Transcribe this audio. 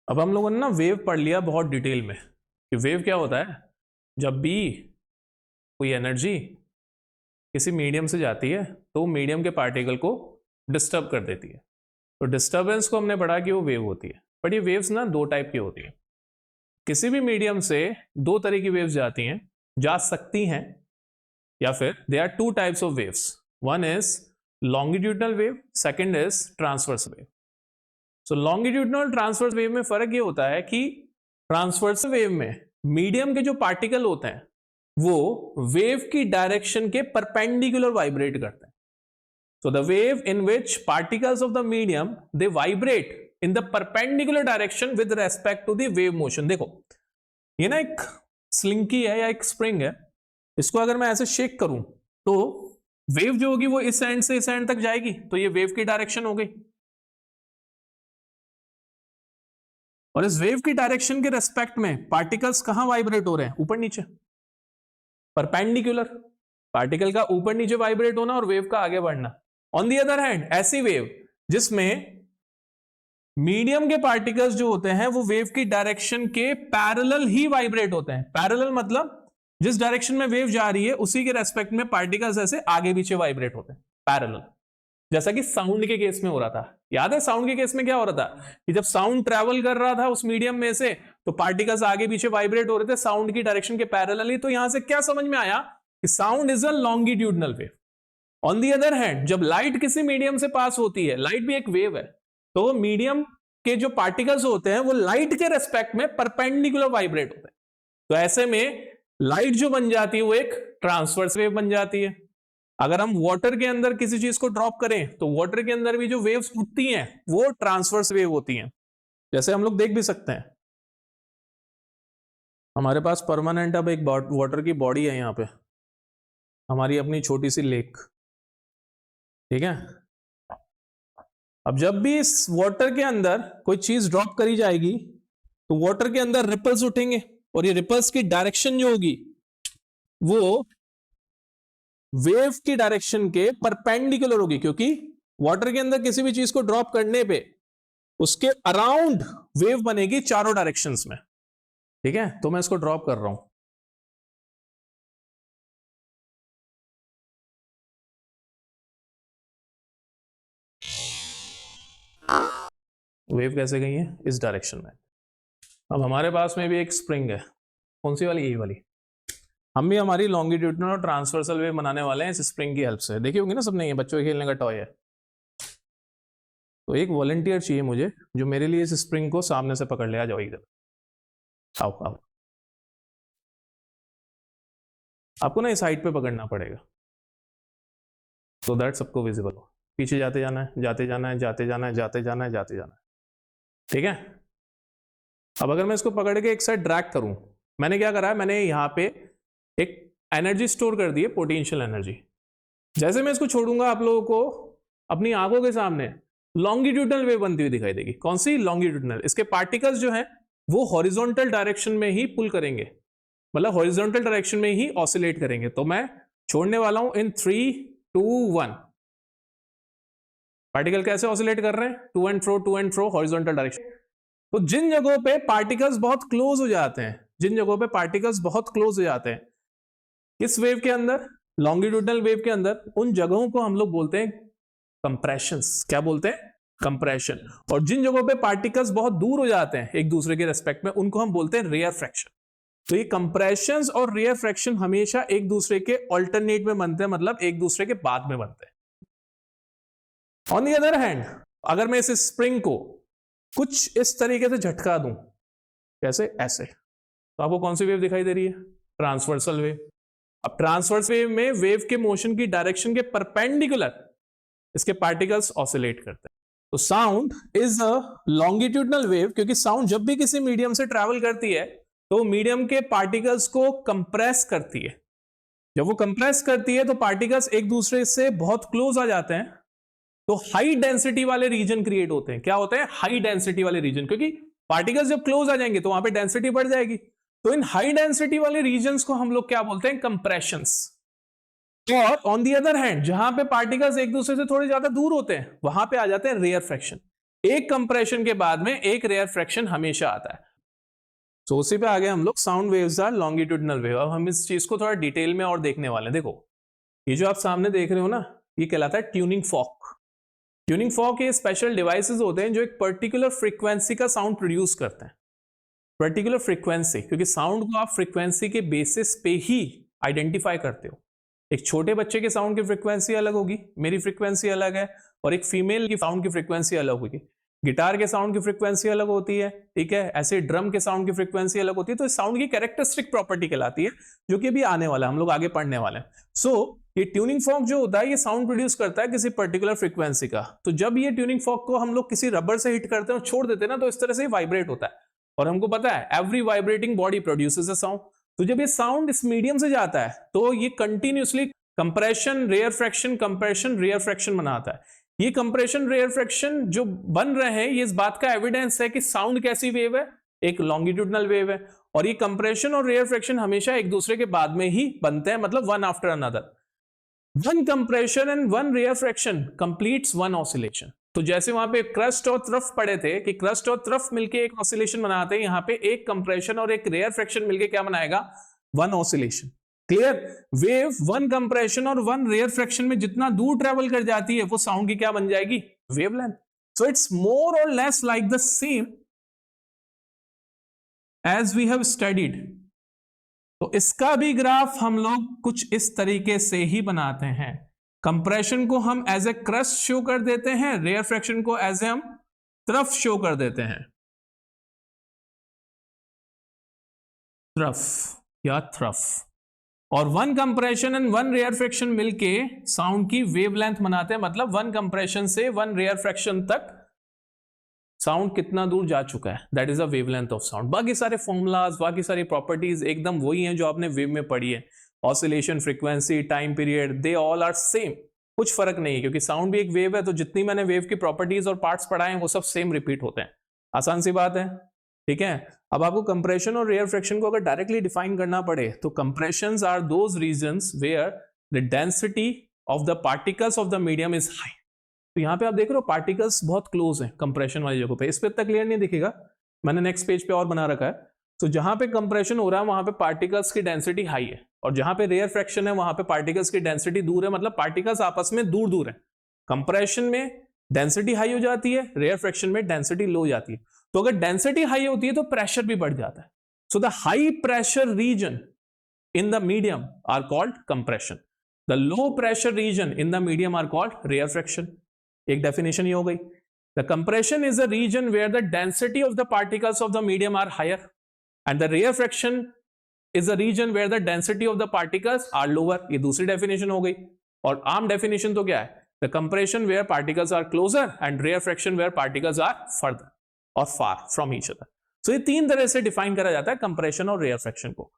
अब हम लोगों ने ना वेव पढ़ लिया बहुत डिटेल में कि वेव क्या होता है। जब भी कोई एनर्जी किसी मीडियम से जाती है तो मीडियम के पार्टिकल को डिस्टर्ब कर देती है, तो डिस्टर्बेंस को हमने पढ़ा कि वो वेव होती है। बट ये वेव्स ना दो टाइप की होती है। किसी भी मीडियम से दो तरह की वेव्स जाती हैं, जा सकती हैं, या फिर they are two types of waves. One is longitudinal wave, second is transverse wave. So longitudinal transverse wave में फर्क ये होता है कि ट्रांसवर्स वेव में मीडियम के जो पार्टिकल होते हैं वो वेव की डायरेक्शन के परपेंडिकुलर वाइब्रेट करते हैं। So the wave in which particles of the medium they vibrate in the perpendicular direction with respect to the wave motion. देखो ये ना एक स्लिंकी है या एक स्प्रिंग है, इसको अगर मैं ऐसे शेक करूं तो वेव जो होगी वो इस एंड से इस एंड तक जाएगी, तो ये वेव की डायरेक्शन हो गई। और इस वेव की डायरेक्शन के रेस्पेक्ट में पार्टिकल्स कहां वाइब्रेट हो रहे हैं? ऊपर नीचे, परपेंडिकुलर। पार्टिकल का ऊपर नीचे वाइब्रेट होना और वेव का आगे बढ़ना। ऑन दी अदर हैंड ऐसी वेव जिसमें मीडियम के पार्टिकल्स जो होते हैं वो वेव की डायरेक्शन के पैरेलल ही वाइब्रेट होते हैं। पैरेलल मतलब जिस डायरेक्शन में वेव जा रही है उसी के रेस्पेक्ट में पार्टिकल्स ऐसे आगे पीछे वाइब्रेट होते हैं, पैरेलल। जैसा कि साउंड के केस में हो रहा था। याद है साउंड के केस में क्या हो रहा था कि जब साउंड ट्रैवल कर रहा था उस मीडियम में से तो पार्टिकल्स आगे पीछे वाइब्रेट हो रहे थे साउंड की डायरेक्शन के पैरेलल ही। तो यहां से क्या समझ में आया कि sound is a longitudinal wave. On the other hand जब लाइट किसी मीडियम से पास होती है, लाइट भी एक वेव है, तो मीडियम के जो पार्टिकल्स होते हैं वो लाइट के रेस्पेक्ट में परपेंडिकुलर वाइब्रेट होते हैं। तो ऐसे में लाइट जो बन जाती है वो एक ट्रांसवर्स वेव बन जाती है। अगर हम वाटर के अंदर किसी चीज को ड्रॉप करें तो वाटर के अंदर भी जो वेव्स उठती हैं वो ट्रांसवर्स वेव होती हैं। जैसे हम लोग देख भी सकते हैं, हमारे पास परमानेंट अब एक वाटर की बॉडी है यहां पे, हमारी अपनी छोटी सी लेक, ठीक है। अब जब भी इस वाटर के अंदर कोई चीज ड्रॉप करी जाएगी तो वाटर के अंदर रिपल्स उठेंगे और ये रिपल्स की डायरेक्शन जो होगी वो वेव की डायरेक्शन के परपेंडिकुलर होगी, क्योंकि वाटर के अंदर किसी भी चीज को ड्रॉप करने पे उसके अराउंड वेव बनेगी चारों डायरेक्शंस में, ठीक है। तो मैं इसको ड्रॉप कर रहा हूं, वेव कैसे गई है? इस डायरेक्शन में। अब हमारे पास में भी एक स्प्रिंग है, कौन सी वाली? ये वाली। हम भी हमारी लॉन्गिट्यूडनल और ट्रांसवर्सल वेव बनाने वाले हैं इस स्प्रिंग की हेल्प से। देखिए होंगे ना सबने, ये बच्चों के खेलने का टॉय है। तो एक वॉलंटियर चाहिए मुझे जो मेरे लिए इस स्प्रिंग को सामने से पकड़ ले। आ जाओ इधर, आओ आओ। आपको ना इस हाइट पे पकड़ना पड़ेगा तो दैट सबको विजिबल हो। पीछे जाते जाना है, जाते जाना है, जाते जाना है, जाते जाना है, जाते जाना है, ठीक है। अब अगर मैं इसको पकड़ के एक साइड ड्रैग करूं, मैंने क्या करा है, मैंने यहां पे एक एनर्जी स्टोर कर दी है, पोटेंशियल एनर्जी। जैसे मैं इसको छोड़ूंगा आप लोगों को अपनी आंखों के सामने लॉन्गिट्यूडनल वेव बनती हुई दिखाई देगी। कौन सी? लॉन्गिट्यूडनल। इसके पार्टिकल्स जो हैं वो हॉरिजॉन्टल डायरेक्शन में ही पुल करेंगे, मतलब हॉरिजॉन्टल डायरेक्शन में ही ऑसिलेट करेंगे। तो मैं छोड़ने वाला हूं इन 3, 2, 1। पार्टिकल कैसे ऑसिलेट कर रहे हैं? To and fro horizontal direction. तो जिन जगहों पे पार्टिकल्स बहुत क्लोज हो जाते हैं, जिन जगहों पे पार्टिकल्स बहुत क्लोज हो जाते हैं इस वेव के अंदर, लॉन्गिट्यूडनल वेव के अंदर, उन जगहों को हम लोग बोलते हैं कंप्रेशंस। क्या बोलते हैं? कंप्रेशन। और जिन जगहों पे पार्टिकल्स बहुत दूर हो जाते हैं एक दूसरे के रेस्पेक्ट में उनको हम बोलते हैं रेयर फ्रैक्शन। तो ये कंप्रेशंस और रेयर फ्रैक्शन हमेशा एक दूसरे के ऑल्टरनेट में बनते हैं, मतलब एक दूसरे के बाद में बनते हैं। ऑन दी अदर हैंड अगर मैं इस स्प्रिंग को कुछ इस तरीके से झटका दूं, कैसे? ऐसे, तो आपको कौन सी वेव दिखाई दे रही है? Transversal wave. अब ट्रांसवर्स वेव में वेव के मोशन की डायरेक्शन के परपेंडिकुलर इसके पार्टिकल्स ऑसिलेट करते हैं। तो sound is a longitudinal wave, क्योंकि साउंड जब भी किसी मीडियम से ट्रैवल करती है तो मीडियम के पार्टिकल्स को कंप्रेस करती है। जब वो कंप्रेस करती है तो पार्टिकल्स एक दूसरे से बहुत क्लोज आ जाते हैं, तो हाई डेंसिटी वाले रीजन क्रिएट होते हैं। क्या होते हैं? हाई डेंसिटी वाले रीजन, क्योंकि पार्टिकल्स जब क्लोज आ जाएंगे तो वहां पे डेंसिटी बढ़ जाएगी। तो इन हाई डेंसिटी वाले रीजन्स को हम लोग क्या बोलते हैं? कंप्रेशंस। और ऑन दी अदर हैंड जहां पे पार्टिकल्स एक दूसरे से थोड़े ज्यादा दूर होते हैं वहां पे आ जाते हैं रेयर फ्रैक्शन। एक कंप्रेशन के बाद में एक रेयर फ्रैक्शन हमेशा आता है। तो उसी पे आगे हम लोग sound waves are longitudinal wave. अब हम इस चीज को थोड़ा डिटेल में और देखने वाले हैं। देखो ये जो आप सामने देख रहे हो ना, ये कहलाता है ट्यूनिंग फॉर्क। ट्यूनिंग फॉर्क ये स्पेशल डिवाइसेस होते हैं जो एक पर्टिकुलर फ्रीक्वेंसी का साउंड प्रोड्यूस करते हैं। पर्टिकुलर फ्रीक्वेंसी, क्योंकि साउंड को आप फ्रीक्वेंसी के बेसिस पे ही आइडेंटिफाई करते हो। एक छोटे बच्चे के साउंड की फ्रीक्वेंसी अलग होगी, मेरी फ्रीक्वेंसी अलग है, और एक फीमेल की साउंड की फ्रीक्वेंसी अलग होगी। गिटार के साउंड की फ्रीक्वेंसी अलग होती है, ठीक है, ऐसे ड्रम के साउंड की फ्रीक्वेंसी अलग होती है। तो इस साउंड की कैरेक्टरिस्टिक प्रॉपर्टी कहलाती है, जो कि अभी आने वाला है, हम लोग आगे पढ़ने वाले हैं। सो ये ट्यूनिंग फॉर्क जो होता है, ये साउंड प्रोड्यूस करता है किसी पर्टिकुलर फ्रीक्वेंसी का। तो जब ये ट्यूनिंग फॉर्क को हम लोग किसी रबर से हिट करते हैं और छोड़ देते हैं ना, तो इस तरह से वाइब्रेट होता है। और हमको पता है every vibrating body produces a sound. तो जब ये साउंड इस मीडियम से जाता है तो ये continuously compression rarefaction compression rarefaction बनाता है। ये कंप्रेशन रेयर फ्रैक्शन जो बन रहे हैं, ये इस बात का एविडेंस है कि साउंड कैसी वेव है, एक लॉन्गिट्यूडिनल वेव है। और ये कंप्रेशन और रेयर फ्रैक्शन हमेशा एक दूसरे के बाद में ही बनते हैं, मतलब one after another. One compression and one rear fraction completes one oscillation. तो जैसे वहां पे क्रस्ट और ट्रफ पड़े थे कि क्रस्ट और ट्रफ मिलके एक ऑसिलेशन बनाते हैं, यहां पे एक कंप्रेशन और एक रेयर फ्रैक्शन मिलके क्या बनाएगा, one oscillation. Clear? Wave one compression और वन रेयर फ्रैक्शन में जितना दूर ट्रेवल कर जाती है, वो साउंड की क्या बन जाएगी, wavelength. So it's more or less like the same as we have studied. तो इसका भी ग्राफ हम लोग कुछ इस तरीके से ही बनाते हैं। कंप्रेशन को हम एज ए क्रस्ट शो कर देते हैं, रेयर फ्रैक्शन को एज ए हम ट्रफ शो कर देते हैं, ट्रफ या थ्रफ। और one compression and one rear fraction मिलके साउंड की वेवलेंथ बनाते हैं, मतलब वन कंप्रेशन से वन रेयर फ्रैक्शन तक साउंड कितना दूर जा चुका है, that is a wavelength of sound. बाकी सारे फॉर्मूलाज, बाकी सारी प्रॉपर्टीज एकदम वही हैं जो आपने वेव में पढ़ी है। Oscillation, frequency, time period, they all are same. कुछ फर्क नहीं है, क्योंकि साउंड भी एक वेव है। तो जितनी मैंने वेव की प्रॉपर्टीज और पार्ट्स पढ़ाए हैं, वो सब सेम रिपीट होते हैं। आसान सी बात है, ठीक है। अब आपको कंप्रेशन और रेयर फ्रैक्शन को अगर डायरेक्टली डिफाइन करना पड़े, तो compressions are those regions where the density of the particles of the medium is high. तो यहाँ पे आप देख रहे हो पार्टिकल्स बहुत क्लोज हैं कंप्रेशन वाली जगह पे। इस पे इतना क्लियर नहीं दिखेगा, मैंने नेक्स्ट पेज पे और बना रखा है। तो जहां पे कंप्रेशन हो रहा है वहां पे पार्टिकल्स की डेंसिटी हाई है, और जहां पे रेयर फ्रैक्शन है वहां पे पार्टिकल्स की डेंसिटी दूर है, मतलब पार्टिकल्स आपस में दूर दूर है। कंप्रेशन में डेंसिटी हाई हो जाती है, रेयर फ्रैक्शन में डेंसिटी लो हो जाती है। तो अगर डेंसिटी हाई होती है तो प्रेशर भी बढ़ जाता है। So the high pressure region in the medium are called compression. The low pressure region in the medium are called rear fraction. एक definition ही हो गई। The compression is a region where the density of the particles of the medium are higher, and the rear fraction is a region where the density of the particles are lower. ये दूसरी definition हो गई। और आम definition तो क्या है? The compression where particles are closer and rear fraction where particles are further or far from each other. So ये तीन तरह से define करा जाता है compression और rear fraction को।